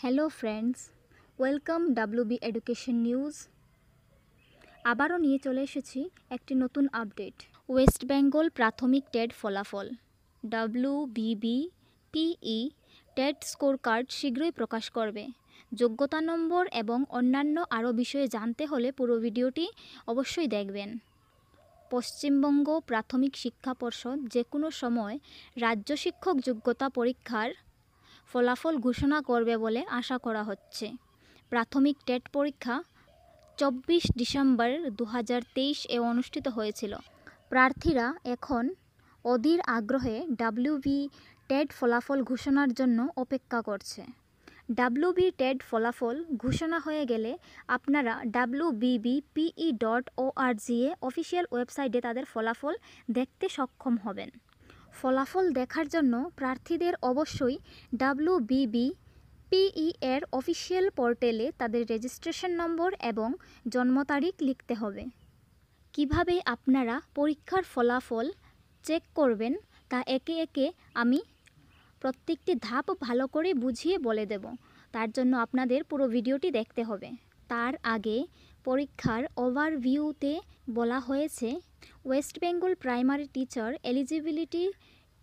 Hello friends, welcome WB education news. আবারও নিয়ে চলে এসেছি একটি নতুন আপডেট। ওয়েস্ট বেঙ্গল প্রাথমিক টেট ফলাফল ডাব্লিউবিবি পিই টেট স্কোর কার্ড শীঘ্রই প্রকাশ করবে। যোগ্যতা নম্বর এবং অন্যান্য আরও বিষয়ে জানতে হলে পুরো ভিডিওটি অবশ্যই দেখবেন। পশ্চিমবঙ্গ প্রাথমিক শিক্ষা পর্ষদ যে কোনো সময় রাজ্য শিক্ষক যোগ্যতা পরীক্ষার ফলাফল ঘোষণা করবে বলে আশা করা হচ্ছে। প্রাথমিক টেট পরীক্ষা 24 ডিসেম্বর 2023 অনুষ্ঠিত হয়েছিল। প্রার্থীরা এখন অধীর আগ্রহে ডাব্লিউবি টেট ফলাফল ঘোষণার জন্য অপেক্ষা করছে। ডাব্লিউবি টেট ফলাফল ঘোষণা হয়ে গেলে আপনারা wbbpe.org অফিসিয়াল ওয়েবসাইটে তাদের ফলাফল দেখতে সক্ষম হবেন। ফলাফল দেখার জন্য প্রার্থীদের অবশ্যই WBBPE এর অফিসিয়াল পোর্টালে তাদের রেজিস্ট্রেশন নম্বর এবং জন্ম তারিখ লিখতে হবে। কিভাবে আপনারা পরীক্ষার ফলাফল চেক করবেন তা একে একে আমি প্রত্যেকটি ধাপ ভালো করে বুঝিয়ে বলে দেব। তার জন্য আপনাদের পুরো ভিডিওটি দেখতে হবে। তার আগে পরীক্ষার ওভারভিউতে বলা হয়েছে, West Bengal primary teacher eligibility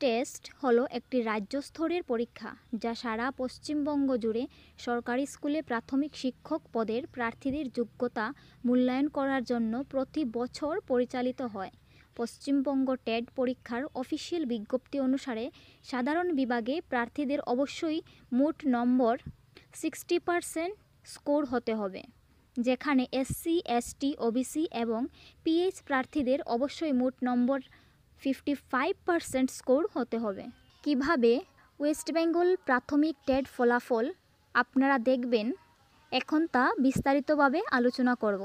test হলো একটি রাজ্য স্তরের পরীক্ষা যা সারা পশ্চিমবঙ্গ জুড়ে সরকারি স্কুলে প্রাথমিক শিক্ষক পদের প্রার্থীদের যোগ্যতা মূল্যায়ন করার জন্য প্রতি বছর পরিচালিত হয়। পশ্চিমবঙ্গ টেট পরীক্ষার অফিসিয়াল বিজ্ঞপ্তি অনুসারে সাধারণ বিভাগে প্রার্থীদের অবশ্যই মোট নম্বর 60% স্কোর হতে হবে, যেখানে SC, ST, OBC এবং PH প্রার্থীদের অবশ্যই মোট নম্বর 55% স্কোর হতে হবে। কিভাবে ওয়েস্ট বেঙ্গল প্রাথমিক টেট ফলাফল আপনারা দেখবেন এখন তা বিস্তারিতভাবে আলোচনা করব।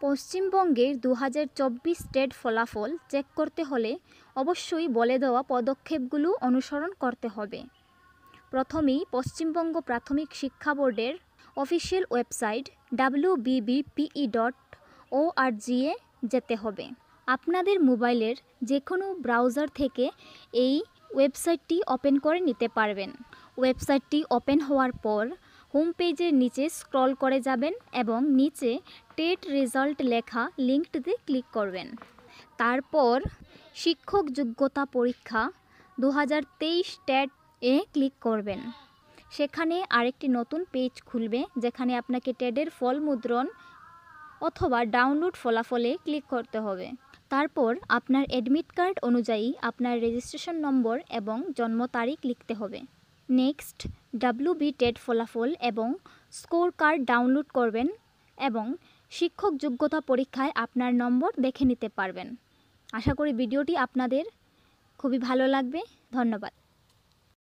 পশ্চিমবঙ্গের 2024 টেট ফলাফল চেক করতে হলে অবশ্যই বলে দেওয়া পদক্ষেপগুলো অনুসরণ করতে হবে। প্রথমেই পশ্চিমবঙ্গ প্রাথমিক শিক্ষা বোর্ডের অফিসিয়াল ওয়েবসাইট wbbpe.org যেতে হবে। আপনাদের মোবাইলের যে কোনো ব্রাউজার থেকে এই ওয়েবসাইটটি ওপেন করে নিতে পারবেন। ওয়েবসাইটটি ওপেন হওয়ার পর হোম পেজের নিচে স্ক্রল করে যাবেন এবং নিচে টেট রেজাল্ট লেখা লিঙ্কটিতে ক্লিক করবেন। তারপর শিক্ষক যোগ্যতা পরীক্ষা 2023 টেট ক্লিক করবেন। সেখানে আরেকটি নতুন পেজ খুলবে, যেখানে আপনাকে টেটের ফল মুদ্রণ অথবা ডাউনলোড ফলাফলে ক্লিক করতে হবে। তারপর আপনার অ্যাডমিট কার্ড অনুযায়ী আপনার রেজিস্ট্রেশন নম্বর এবং জন্ম তারিখ লিখতে হবে। নেক্সট ডাব্লিউবি টেট ফলাফল এবং স্কোর কার্ড ডাউনলোড করবেন এবং শিক্ষক যোগ্যতা পরীক্ষায় আপনার নম্বর দেখে নিতে পারবেন। আশা করি ভিডিওটি আপনাদের খুবই ভালো লাগবে। ধন্যবাদ।